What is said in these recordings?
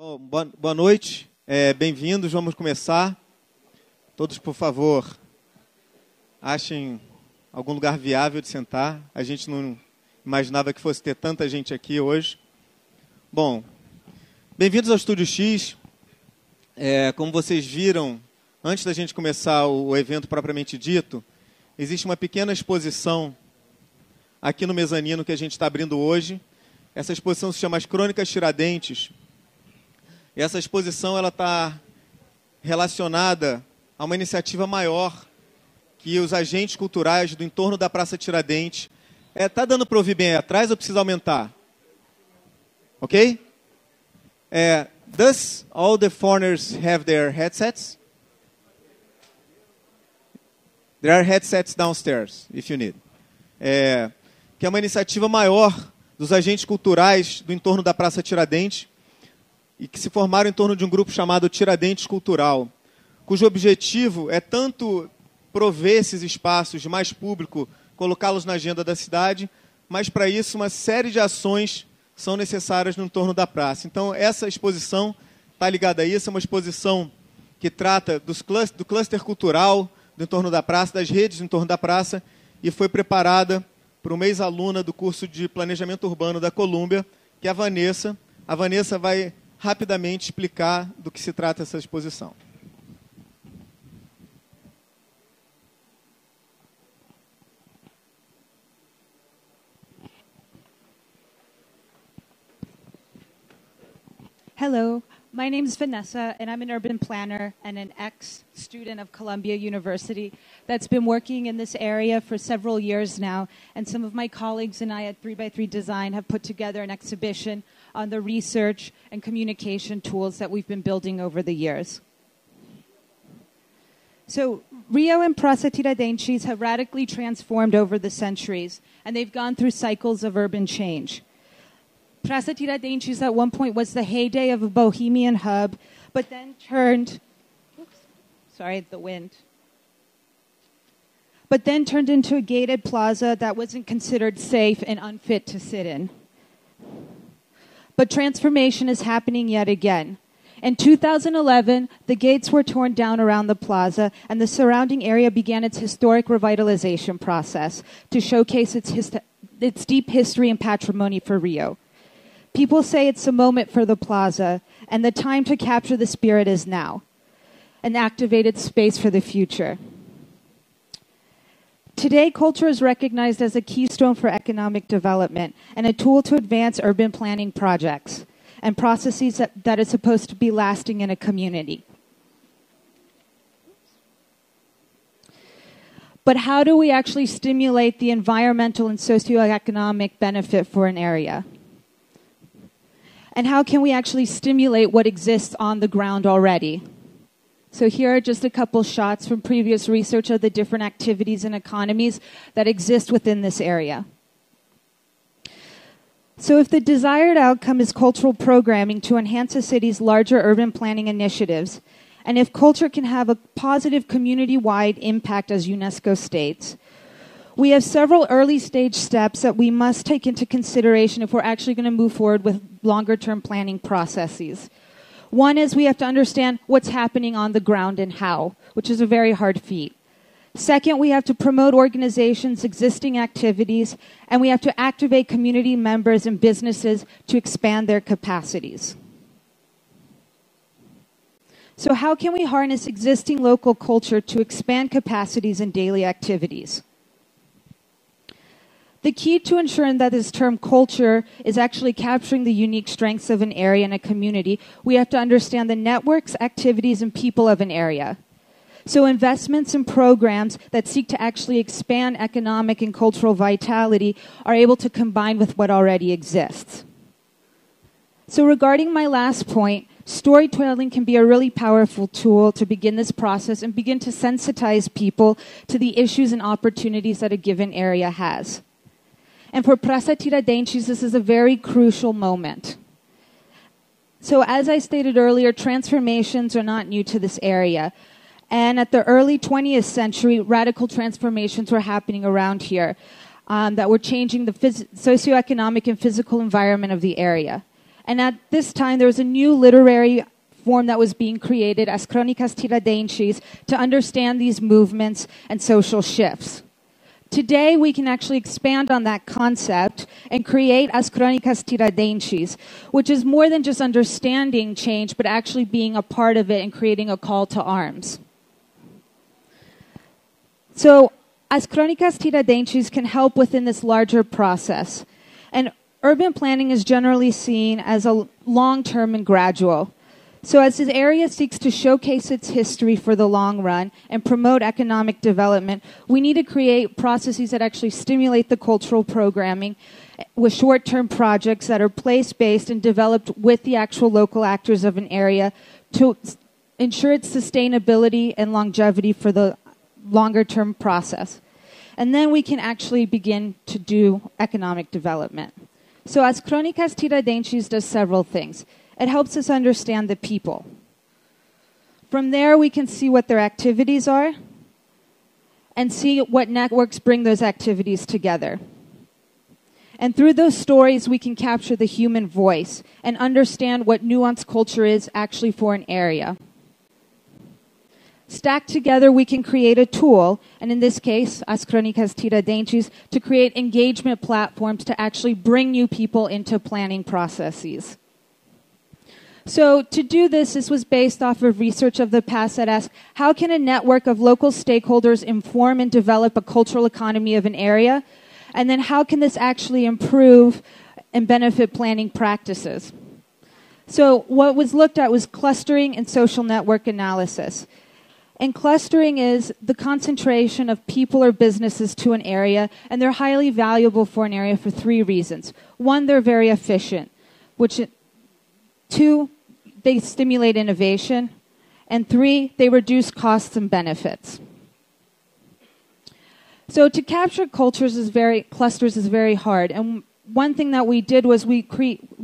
Bom, boa noite, bem-vindos, vamos começar. Todos, por favor, achem algum lugar viável de sentar. A gente não imaginava que fosse ter tanta gente aqui hoje. Bom, bem-vindos ao Estúdio X. Como vocês viram, antes da gente começar o evento propriamente dito, existe uma pequena exposição aqui no mezanino que a gente está abrindo hoje. Essa exposição se chama As Crônicles Tiradentes. E essa exposição está relacionada a uma iniciativa maior que os agentes culturais do entorno da Praça Tiradentes... Está dando para ouvir bem aí atrás ou precisa aumentar? Ok? Does all the foreigners have their headsets? There are headsets downstairs, if you need. Que é uma iniciativa maior dos agentes culturais do entorno da Praça Tiradentes e que se formaram em torno de um grupo chamado Tiradentes Cultural, cujo objetivo é tanto prover esses espaços de mais público, colocá-los na agenda da cidade, mas para isso uma série de ações são necessárias no entorno da praça. Então essa exposição está ligada a isso, é uma exposição que trata do cluster cultural do entorno da praça, das redes do entorno da praça, e foi preparada por uma ex-aluna do curso de Planejamento Urbano da Colômbia, que é a Vanessa. A Vanessa vai rapidamente explicar do que se trata essa exposição. Hello, my name is Vanessa, and I'm an urban planner and an ex-student of Columbia University that's been working in this area for several years now. And some of my colleagues and I at 3x3 Design have put together an exhibition on the research and communication tools that we've been building over the years. So Rio and Praça Tiradentes have radically transformed over the centuries, and they've gone through cycles of urban change. Praça Tiradentes at one point was the heyday of a bohemian hub, but then turned into a gated plaza that wasn't considered safe and unfit to sit in. But transformation is happening yet again. In 2011, the gates were torn down around the plaza, and the surrounding area began its historic revitalization process to showcase its deep history and patrimony for Rio. People say it's a moment for the plaza, and the time to capture the spirit is now, an activated space for the future. Today, culture is recognized as a keystone for economic development and a tool to advance urban planning projects and processes that are supposed to be lasting in a community. But how do we actually stimulate the environmental and socioeconomic benefit for an area? And how can we actually stimulate what exists on the ground already? So here are just a couple shots from previous research of the different activities and economies that exist within this area. So if the desired outcome is cultural programming to enhance a city's larger urban planning initiatives, and if culture can have a positive community-wide impact as UNESCO states, we have several early-stage steps that we must take into consideration if we're actually going to move forward with longer-term planning processes. One is we have to understand what's happening on the ground and how, which is a very hard feat. Second, we have to promote organizations' existing activities, and we have to activate community members and businesses to expand their capacities. So how can we harness existing local culture to expand capacities in daily activities? The key to ensuring that this term culture is actually capturing the unique strengths of an area and a community, we have to understand the networks, activities, and people of an area. So investments and programs that seek to actually expand economic and cultural vitality are able to combine with what already exists. So regarding my last point, storytelling can be a really powerful tool to begin this process and begin to sensitize people to the issues and opportunities that a given area has. And for Praça Tiradentes, this is a very crucial moment. So as I stated earlier, transformations are not new to this area. And at the early 20th century, radical transformations were happening around here that were changing the socioeconomic and physical environment of the area. And at this time, there was a new literary form that was being created as Chronicles Tiradentes to understand these movements and social shifts. Today, we can actually expand on that concept and create as Chronicles Tiradentes, which is more than just understanding change, but actually being a part of it and creating a call to arms. So, as Chronicles Tiradentes can help within this larger process. And urban planning is generally seen as a long-term and gradual. So as this area seeks to showcase its history for the long run and promote economic development, we need to create processes that actually stimulate the cultural programming with short-term projects that are place-based and developed with the actual local actors of an area to ensure its sustainability and longevity for the longer-term process. And then we can actually begin to do economic development. So as Chronicles Tiradentes does several things. It helps us understand the people. From there, we can see what their activities are and see what networks bring those activities together. And through those stories, we can capture the human voice and understand what nuanced culture is actually for an area. Stacked together, we can create a tool, and in this case, as Chronicles Tiradentes, to create engagement platforms to actually bring new people into planning processes. So to do this, this was based off of research of the past that asked, how can a network of local stakeholders inform and develop a cultural economy of an area? And then how can this actually improve and benefit planning practices? So what was looked at was clustering and social network analysis. And clustering is the concentration of people or businesses to an area, and they're highly valuable for an area for three reasons. One, they're very efficient, two, they stimulate innovation, and three, they reduce costs and benefits. So to capture clusters is very hard. And one thing that we did was we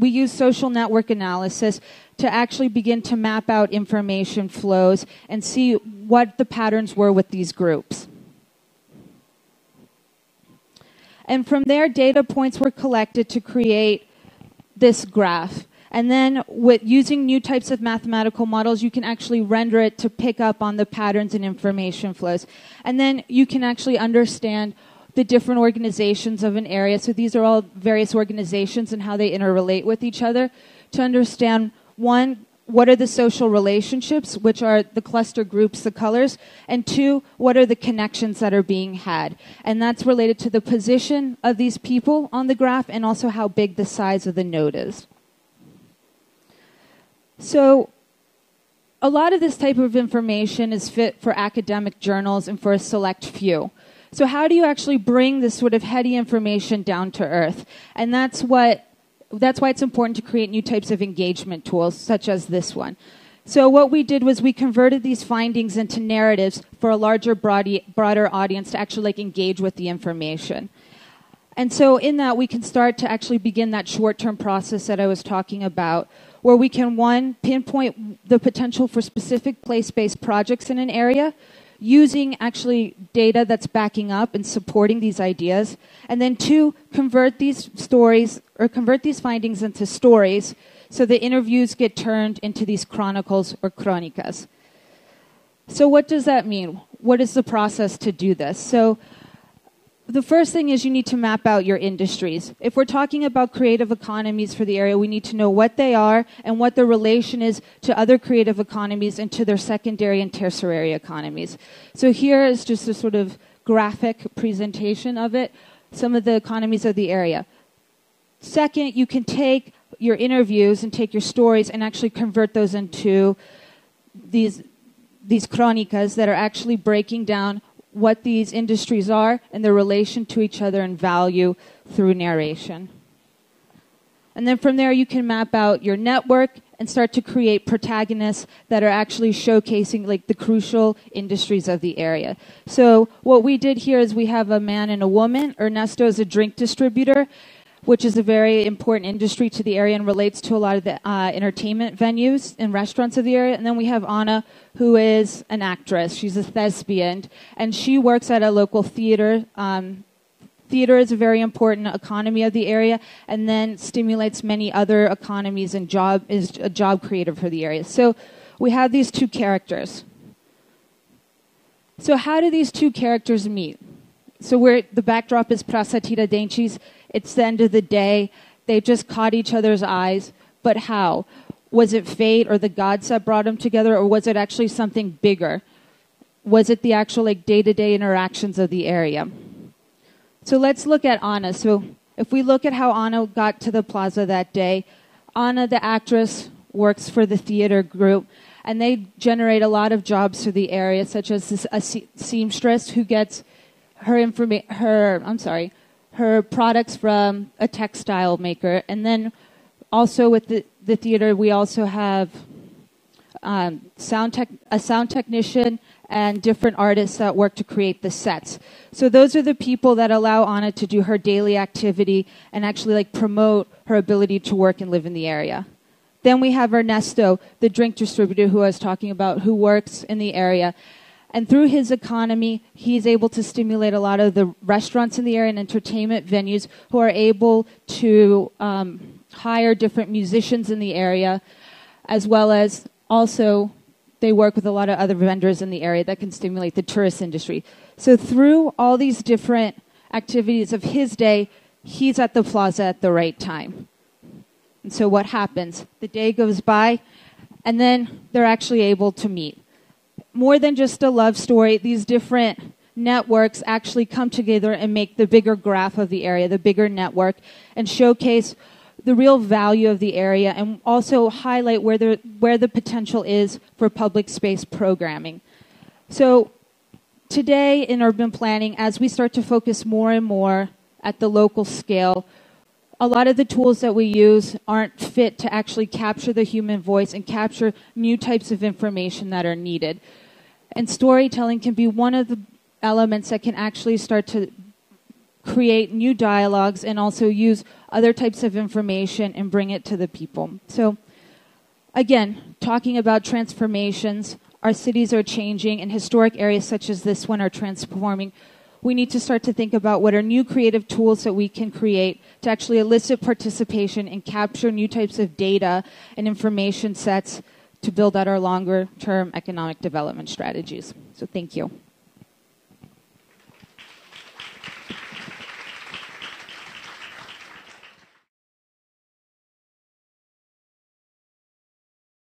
used social network analysis to actually begin to map out information flows and see what the patterns were with these groups. And from there, data points were collected to create this graph. And then with using new types of mathematical models, you can actually render it to pick up on the patterns and information flows. And then you can actually understand the different organizations of an area. So these are all various organizations and how they interrelate with each other to understand, one, what are the social relationships, which are the cluster groups, the colors, and two, what are the connections that are being had. And that's related to the position of these people on the graph and also how big the size of the node is. So a lot of this type of information is fit for academic journals and for a select few. So how do you actually bring this sort of heady information down to earth? And that's why it's important to create new types of engagement tools, such as this one. So what we did was we converted these findings into narratives for a larger, broader audience to actually engage with the information. And so in that, we can start to actually begin that short-term process that I was talking about, where we can, one, pinpoint the potential for specific place-based projects in an area, using actually data that's backing up and supporting these ideas, and then two, convert these findings into stories so the interviews get turned into these chronicles or chronicas. So what does that mean? What is the process to do this? So the first thing is you need to map out your industries. If we're talking about creative economies for the area, we need to know what they are and what their relation is to other creative economies and to their secondary and tertiary economies. So here is just a sort of graphic presentation of it, some of the economies of the area. Second, you can take your interviews and take your stories and actually convert those into these chronicas that are actually breaking down what these industries are and their relation to each other and value through narration. And then from there, you can map out your network and start to create protagonists that are actually showcasing the crucial industries of the area. So what we did here is we have a man and a woman. Ernesto is a drink distributor, which is a very important industry to the area and relates to a lot of the entertainment venues and restaurants of the area. And then we have Anna, who is an actress. She's a thespian, and she works at a local theater Theater is a very important economy of the area, and then stimulates many other economies and is a job creator for the area. So we have these two characters. So how do these two characters meet? So the backdrop is Praça Tiradentes. It's the end of the day. They just caught each other's eyes. But how? Was it fate or the gods that brought them together, or was it actually something bigger? Was it the actual day-to-day interactions of the area? So let's look at Anna. So if we look at how Anna got to the plaza that day, Anna, the actress, works for the theater group, and they generate a lot of jobs for the area, such as a seamstress who gets her products from a textile maker. And then also with the theater, we also have a sound technician and different artists that work to create the sets. So those are the people that allow Anna to do her daily activity and actually promote her ability to work and live in the area. Then we have Ernesto, the drink distributor who I was talking about, who works in the area. And through his economy, he's able to stimulate a lot of the restaurants in the area and entertainment venues who are able to hire different musicians in the area, as well as also they work with a lot of other vendors in the area that can stimulate the tourist industry. So through all these different activities of his day, he's at the plaza at the right time. And so what happens? The day goes by, and then they're actually able to meet. More than just a love story, these different networks actually come together and make the bigger graph of the area, the bigger network, and showcase the real value of the area, and also highlight where the potential is for public space programming. So today in urban planning, as we start to focus more and more at the local scale, a lot of the tools that we use aren't fit to actually capture the human voice and capture new types of information that are needed. And storytelling can be one of the elements that can actually start to create new dialogues and also use other types of information and bring it to the people. So again, talking about transformations, our cities are changing and historic areas such as this one are transforming. We need to start to think about what are new creative tools that we can create to actually elicit participation and capture new types of data and information sets to build out our longer-term economic development strategies. So thank you.